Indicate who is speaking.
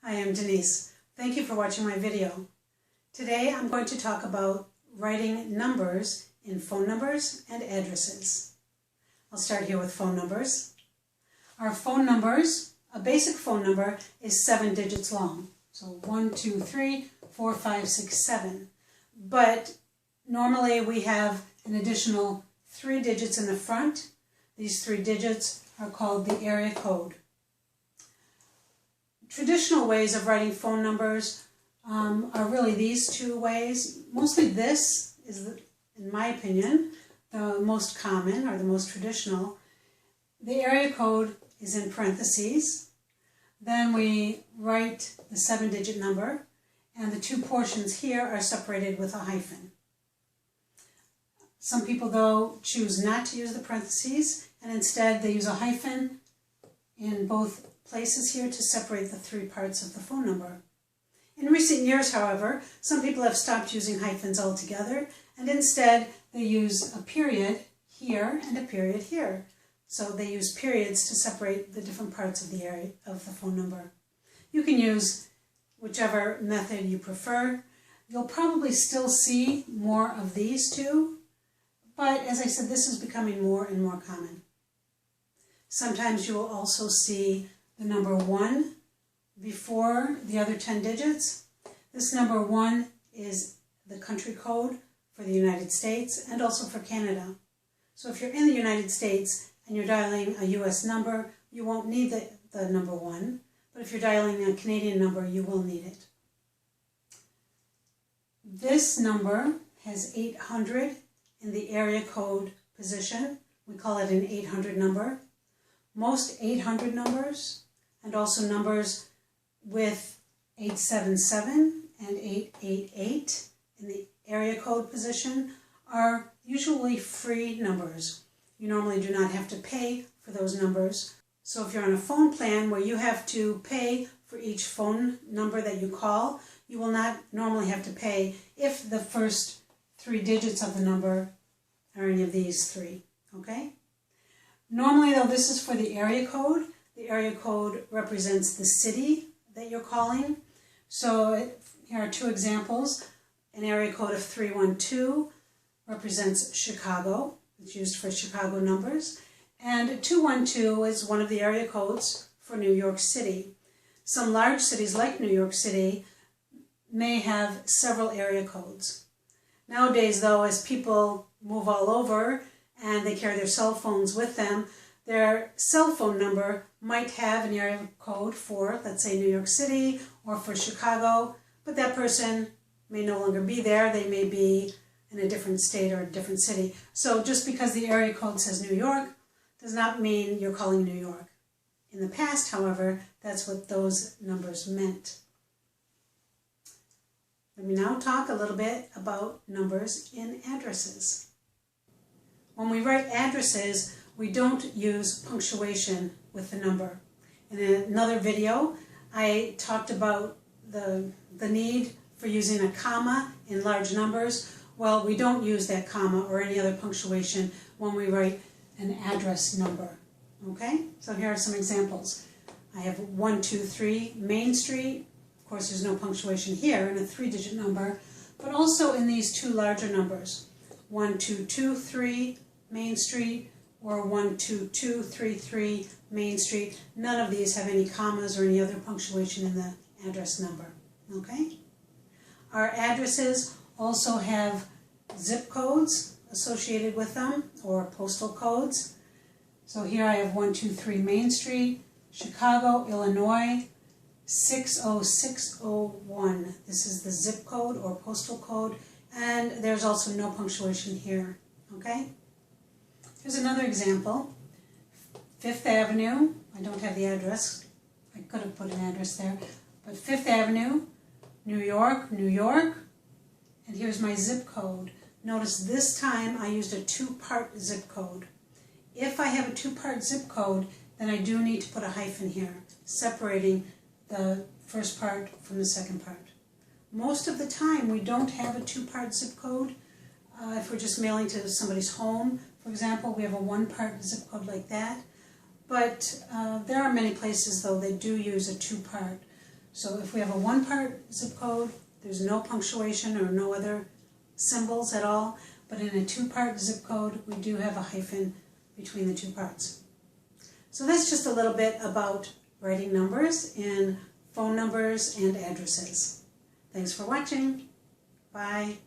Speaker 1: Hi, I'm Denise. Thank you for watching my video. Today I'm going to talk about writing numbers in phone numbers and addresses. I'll start here with phone numbers. Our phone numbers, a basic phone number is 7 digits long. So 1, 2, 3, 4, 5, 6, 7. But normally we have an additional 3 digits in the front. These 3 digits are called the area code. Traditional ways of writing phone numbers are really these two ways. Mostly this is, in my opinion, the most common or the most traditional. The area code is in parentheses. Then we write the 7-digit number, and the 2 portions here are separated with a hyphen. Some people, though, choose not to use the parentheses, and instead they use a hyphen in both places here to separate the 3 parts of the phone number. In recent years, however, some people have stopped using hyphens altogether, and instead they use a period here and a period here. So they use periods to separate the different parts of the area of the phone number. You can use whichever method you prefer. You'll probably still see more of these two, but as I said, this is becoming more and more common. Sometimes you will also see the number 1 before the other 10 digits. This number 1 is the country code for the United States and also for Canada. So if you're in the United States and you're dialing a US number, you won't need the number 1, but if you're dialing a Canadian number, you will need it. This number has 800 in the area code position. We call it an 800 number. Most 800 numbers, and also numbers with 877 and 888 in the area code position, are usually free numbers. You normally do not have to pay for those numbers. So if you're on a phone plan where you have to pay for each phone number that you call, you will not normally have to pay if the first 3 digits of the number are any of these 3, okay? Normally, though, this is for the area code. The area code represents the city that you're calling. So here are 2 examples. An area code of 312 represents Chicago. It's used for Chicago numbers. And 212 is one of the area codes for New York City. Some large cities like New York City may have several area codes. Nowadays, though, as people move all over and they carry their cell phones with them, their cell phone number might have an area code for, let's say, New York City or for Chicago, but that person may no longer be there. They may be in a different state or a different city. So just because the area code says New York does not mean you're calling New York. In the past, however, that's what those numbers meant. Let me now talk a little bit about numbers in addresses. When we write addresses, we don't use punctuation with the number. In another video, I talked about the need for using a comma in large numbers. Well, we don't use that comma or any other punctuation when we write an address number. Okay? So here are some examples. I have 123 Main Street. Of course, there's no punctuation here in a 3-digit number, but also in these 2 larger numbers, 1223 Main Street or 12233 Main Street. None of these have any commas or any other punctuation in the address number. Okay? Our addresses also have zip codes associated with them, or postal codes. So here I have 123 Main Street, Chicago, Illinois, 60601. This is the zip code or postal code, and there's also no punctuation here. Okay? Here's another example. 5th Avenue. I don't have the address. I could have put an address there. But 5th Avenue, New York, New York. And here's my zip code. Notice this time I used a 2-part zip code. If I have a 2-part zip code, then I do need to put a hyphen here, separating the first part from the second part. Most of the time we don't have a 2-part zip code. If we're just mailing to somebody's home, for example, we have a 1-part zip code like that. But there are many places, though, they do use a 2-part. So if we have a one-part zip code, there's no punctuation or no other symbols at all, but in a two-part zip code, we do have a hyphen between the two parts. So that's just a little bit about writing numbers in phone numbers and addresses. Thanks for watching. Bye.